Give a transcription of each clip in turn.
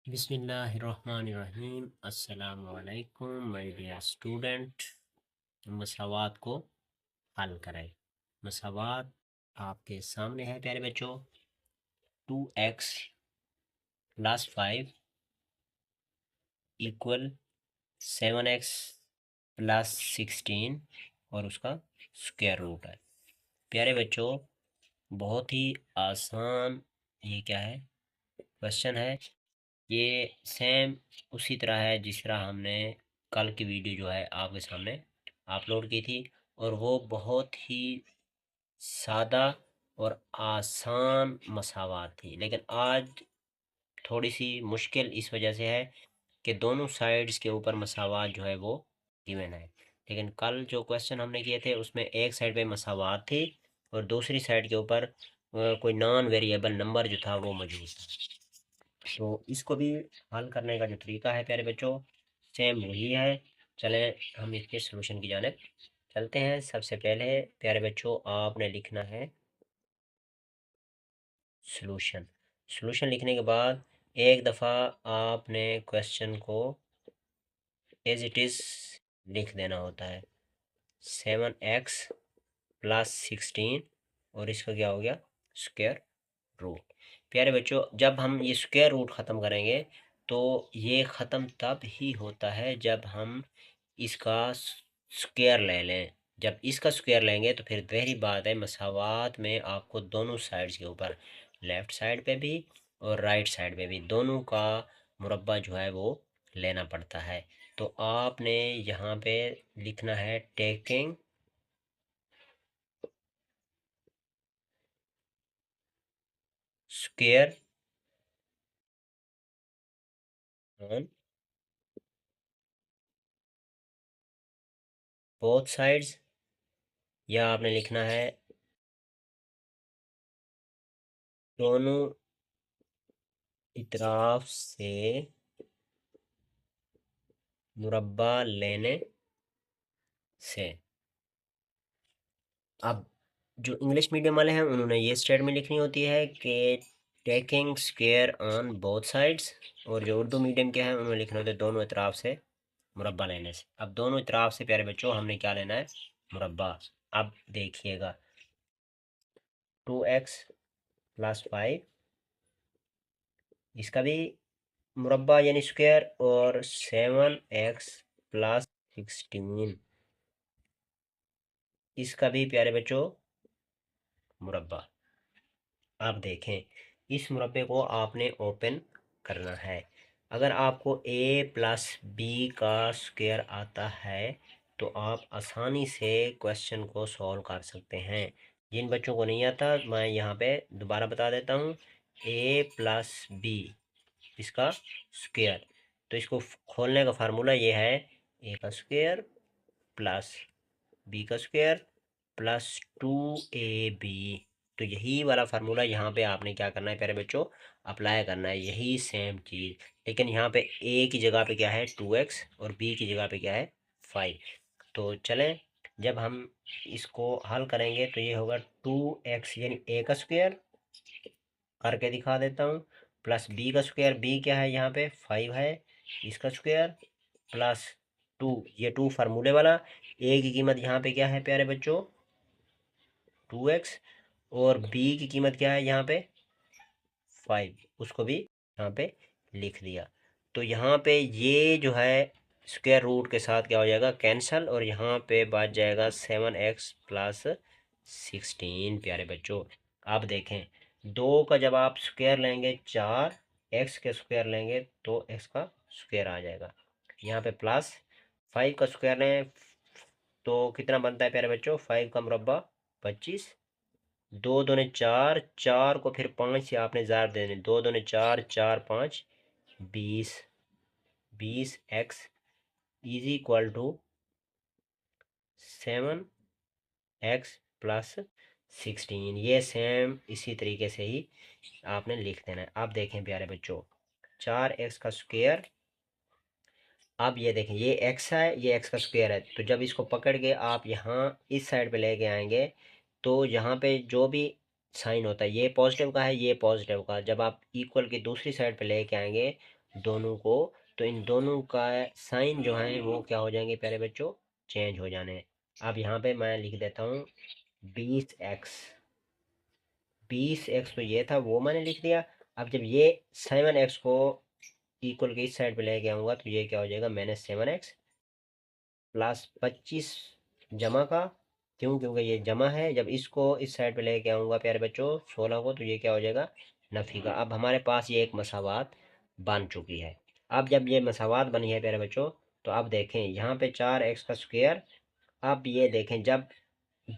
बिस्मिल्लाहिर्रहमानिर्रहीम। अस्सलामुअलैकुम my dear student. मसावात को हल करें। मसावात आपके सामने है प्यारे बच्चों। 2x plus 5 equal 7x plus 16 और उसका स्क्वायर रूट है। प्यारे बच्चों, बहुत ही आसान ये क्या है क्वेश्चन है। ये सेम उसी तरह है जिस तरह हमने कल की वीडियो जो है आपके सामने अपलोड की थी, और वो बहुत ही सादा और आसान मसावात थी। लेकिन आज थोड़ी सी मुश्किल इस वजह से है कि दोनों साइड्स के ऊपर मसावात जो है वो गिवन है। लेकिन कल जो क्वेश्चन हमने किए थे उसमें एक साइड पे मसावात थी और दूसरी साइड के ऊपर कोई नॉन वेरिएबल नंबर जो था वो मौजूद था। तो इसको भी हल करने का जो तरीका है प्यारे बच्चों सेम वही है। चलें हम इसके सलूशन की जानिब चलते हैं। सबसे पहले प्यारे बच्चों आपने लिखना है सलूशन। सलूशन लिखने के बाद एक दफ़ा आपने क्वेश्चन को एज इट इज़ लिख देना होता है। 7x प्लस 16 और इसका क्या हो गया स्क्वायर रूट। प्यारे बच्चों, जब हम ये स्क्वायर रूट ख़त्म करेंगे तो ये ख़त्म तब ही होता है जब हम इसका स्क्वायर ले लें। जब इसका स्क्वायर लेंगे तो फिर वही बात है, मसावात में आपको दोनों साइड्स के ऊपर लेफ़्ट साइड पे भी और राइट साइड पे भी दोनों का मुरब्बा जो है वो लेना पड़ता है। तो आपने यहाँ पे लिखना है taking square on both sides, या आपने लिखना है दोनों इतराफ से मुरब्बा लेने से। अब जो इंग्लिश मीडियम वाले हैं उन्होंने ये स्टेटमेंट लिखनी होती है कि taking square on both sides, और जो उर्दू मीडियम के हैं उन्होंने लिखना होता है दोनों इतराफ से मुरब्बा लेने से। अब दोनों इतराफ से प्यारे बच्चों हमने क्या लेना है मुरब्बा। अब देखिएगा 2x प्लस 5 इसका भी मुरब्बा यानी स्क्वायर, और 7x प्लस 16 इसका भी प्यारे बच्चों मुरब्बा। आप देखें इस मुरब्बे को आपने ओपन करना है। अगर आपको a प्लस बी का स्क्वायर आता है तो आप आसानी से क्वेश्चन को सॉल्व कर सकते हैं। जिन बच्चों को नहीं आता मैं यहाँ पे दोबारा बता देता हूँ। a प्लस बी इसका स्क्वायर, तो इसको खोलने का फार्मूला ये है a का स्क्वायर प्लस बी का स्क्वायर प्लस 2ab। तो यही वाला फार्मूला यहाँ पे आपने क्या करना है प्यारे बच्चों अप्लाई करना है, यही सेम चीज़। लेकिन यहाँ पे a की जगह पे क्या है 2x और b की जगह पे क्या है 5। तो चलें जब हम इसको हल करेंगे तो ये होगा 2x यानी a का स्क्वायर करके दिखा देता हूँ प्लस बी का स्क्वायर, बी क्या है यहाँ पे 5 है इसका स्क्वायर प्लस 2, ये 2 फार्मूले वाला। ए की कीमत यहाँ पे क्या है प्यारे बच्चों 2x, और बी की कीमत क्या है यहाँ पे 5, उसको भी यहाँ पे लिख दिया। तो यहाँ पे ये जो है स्क्वायर रूट के साथ क्या हो जाएगा कैंसल, और यहाँ पे बच जाएगा 7x प्लस 16। प्यारे बच्चों आप देखें दो का जब आप स्क्वायर लेंगे 4, एक्स के स्क्वायर लेंगे तो एक्स का स्क्वायर आ जाएगा। यहाँ पे प्लस 5 का स्क्वायर लें तो कितना बनता है प्यारे बच्चों 5 का मुरब्बा 25, दो दूने चार, चार को फिर 5 से आपने ज़ार देने, दो दूने चार, चार 5 20, 20x is equal to 7x plus 16। ये सेम इसी तरीके से ही आपने लिख देना है। अब देखें प्यारे बच्चों 4x का स्क्वायर, अब ये देखें ये x है ये x का स्क्वायर है, तो जब इसको पकड़ के आप यहाँ इस साइड पे लेके आएंगे तो यहाँ पे जो भी साइन होता है ये पॉजिटिव का है ये पॉजिटिव का, जब आप इक्वल की दूसरी साइड पे लेके आएंगे दोनों को, तो इन दोनों का साइन जो है वो क्या हो जाएंगे प्यारे बच्चों, चेंज हो जाने। अब यहाँ पे मैं लिख देता हूँ 20x, 20x तो ये था वो मैंने लिख दिया। अब जब ये 7x को इक्वल के इस साइड पे लेके आऊँगा तो ये क्या हो जाएगा, -7x प्लस 25 जमा का, क्यों, क्योंकि ये जमा है। जब इसको इस साइड पे लेके आऊँगा प्यारे बच्चों 16 को, तो ये क्या हो जाएगा, नफी का। अब हमारे पास ये एक मसावात बन चुकी है। अब जब ये मसावात बनी है प्यारे बच्चों, तो अब देखें यहाँ पे 4x का स्क्वायर। अब ये देखें जब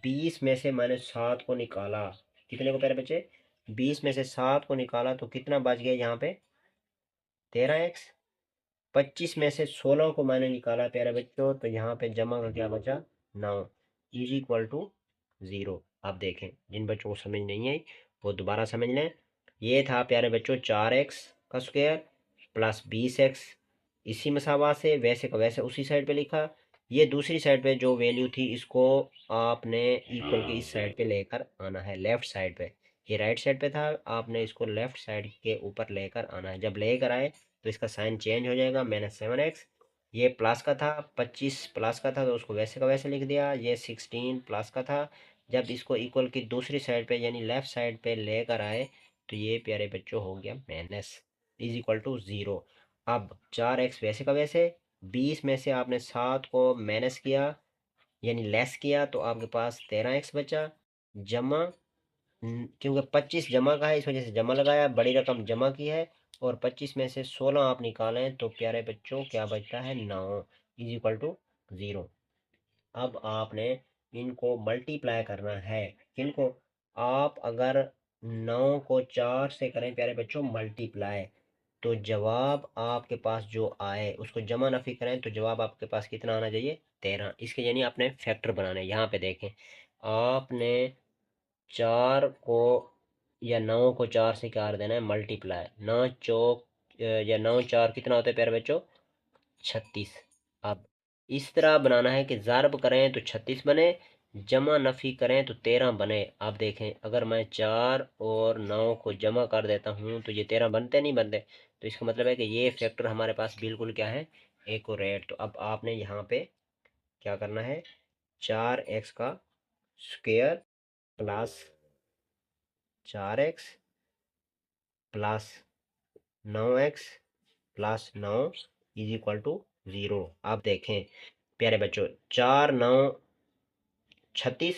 20 में से मैंने 7 को निकाला, कितने को प्यारे बच्चे, 20 में से 7 को निकाला तो कितना बच गया यहाँ पे, 13x। 25 में से 16 को मैंने निकाला प्यारे बच्चों, तो यहाँ पे जमा का क्या बचा, 9 इज इक्वल टू 0। आप देखें जिन बच्चों को समझ नहीं आई वो दोबारा समझ लें। ये था प्यारे बच्चों 4x का स्क्वायर प्लस 20x, इसी मसावात से वैसे का वैसे उसी साइड पे लिखा। ये दूसरी साइड पे जो वैल्यू थी इसको आपने इक्वल के इस साइड पे लेकर आना है, लेफ्ट साइड पे। ये राइट साइड पे था, आपने इसको लेफ्ट साइड के ऊपर लेकर आना है। जब लेकर आए तो इसका साइन चेंज हो जाएगा, -7x। ये प्लस का था, 25 प्लस का था तो उसको वैसे का वैसे लिख दिया। ये 16 प्लस का था, जब इसको इक्वल की दूसरी साइड पे यानी लेफ्ट साइड पे लेकर आए तो ये प्यारे बच्चों हो गया माइनस इज इक्वल टू 0। अब 4x वैसे का वैसे, 20 में से आपने 7 को माइनस किया यानी लेस किया तो आपके पास 13x बचा, जमा क्योंकि 25 जमा का है इस वजह से जमा लगाया, बड़ी रकम जमा की है। और 25 में से 16 आप निकालें तो प्यारे बच्चों क्या बचता है, 9 इज इक्वल टू 0। अब आपने इनको मल्टीप्लाई करना है, किनको, आप अगर 9 को 4 से करें प्यारे बच्चों मल्टीप्लाई, तो जवाब आपके पास जो आए उसको जमा नफी करें तो जवाब आपके पास कितना आना चाहिए, 13। इसके यानी आपने फैक्टर बनाने, यहाँ पे देखें आपने 4 को या 9 को 4 से क्या कर देना है, मल्टीप्लाई। 9 चौक या 9 4 कितना होता है प्यारे बच्चों, 36। अब इस तरह बनाना है कि ज़रब करें तो 36 बने, जमा नफ़ी करें तो 13 बने। आप देखें अगर मैं 4 और 9 को जमा कर देता हूँ तो ये 13 बनते नहीं बनते, तो इसका मतलब है कि ये फैक्टर हमारे पास बिल्कुल क्या है, एक्यूरेट। तो अब आपने यहाँ पे क्या करना है, 4x का square plus 4x plus 9x plus 9 is equal to 0। आप देखें प्यारे बच्चों 4 9 36,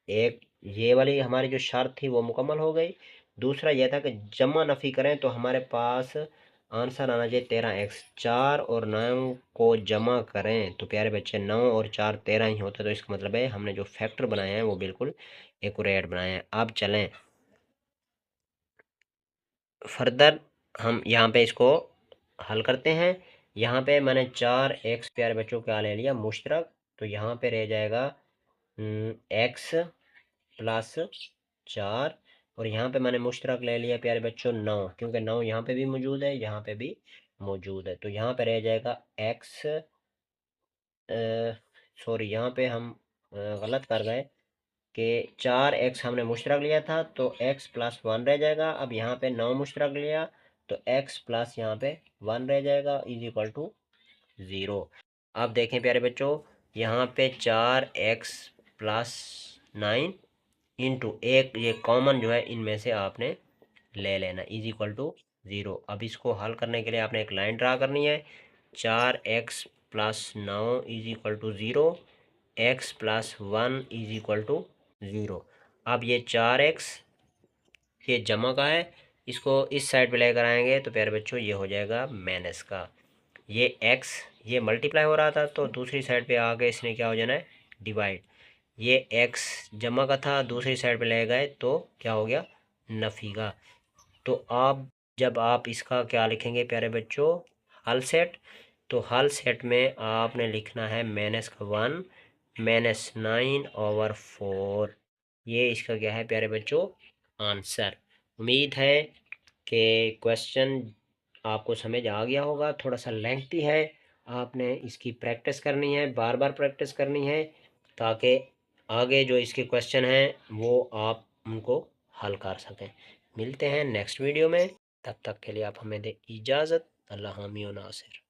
एक ये वाली हमारी जो शर्त थी वो मुकम्मल हो गई। दूसरा यह था कि जमा नफ़ी करें तो हमारे पास आंसर आना चाहिए 13x। 4 और 9 को जमा करें तो प्यारे बच्चे 9 और 4 13 ही होता है, तो इसका मतलब है हमने जो फैक्टर बनाए हैं वो बिल्कुल एक्यूरेट बनाए हैं। अब चलें फर्दर, हम यहाँ पे इसको हल करते हैं। यहाँ पे मैंने 4x प्यारे बच्चों क्या ले लिया मुश्तरक, तो यहाँ पे रह जाएगा x प्लस 4, और यहाँ पे मैंने मुश्तरक ले लिया प्यारे बच्चों 9, क्योंकि 9 यहाँ पे भी मौजूद है यहाँ पे भी मौजूद है। तो यहाँ पे रह जाएगा x, सॉरी यहाँ पे हम गलत कर गए कि 4x हमने मुश्तरक लिया था तो x प्लस 1 रह जाएगा। अब यहाँ पे 9 मुश्तरक लिया तो x प्लस यहाँ पे 1 रह जाएगा इज इक्वल टू 0। अब देखें प्यारे बच्चों यहाँ पे 4x प्लस 9 इंटू एक ये कॉमन जो है इनमें से आपने ले लेना इज इक्वल टू 0। अब इसको हल करने के लिए आपने एक लाइन ड्रा करनी है, 4x plus 9 is equal to 0, x plus 1 is equal to 0। अब ये 4x ये जमा का है, इसको इस साइड पे लेकर आएंगे तो प्यारे बच्चों ये हो जाएगा माइनस का। ये x ये मल्टीप्लाई हो रहा था तो दूसरी साइड पे आके इसने क्या हो जाना है, डिवाइड। ये x जमा का था दूसरी साइड पे ले गए तो क्या हो गया, नफी का। तो आप जब आप इसका क्या लिखेंगे प्यारे बच्चों, हल सेट, तो हल सेट में आपने लिखना है -1 -9/4। ये इसका क्या है प्यारे बच्चों, आंसर। उम्मीद है कि क्वेश्चन आपको समझ आ गया होगा। थोड़ा सा लेंथी है, आपने इसकी प्रैक्टिस करनी है, बार बार प्रैक्टिस करनी है, ताकि आगे जो इसके क्वेश्चन हैं वो आप उनको हल कर सकें। मिलते हैं नेक्स्ट वीडियो में, तब तक के लिए आप हमें दें इजाज़त। अल्लाह हामी व नासिर।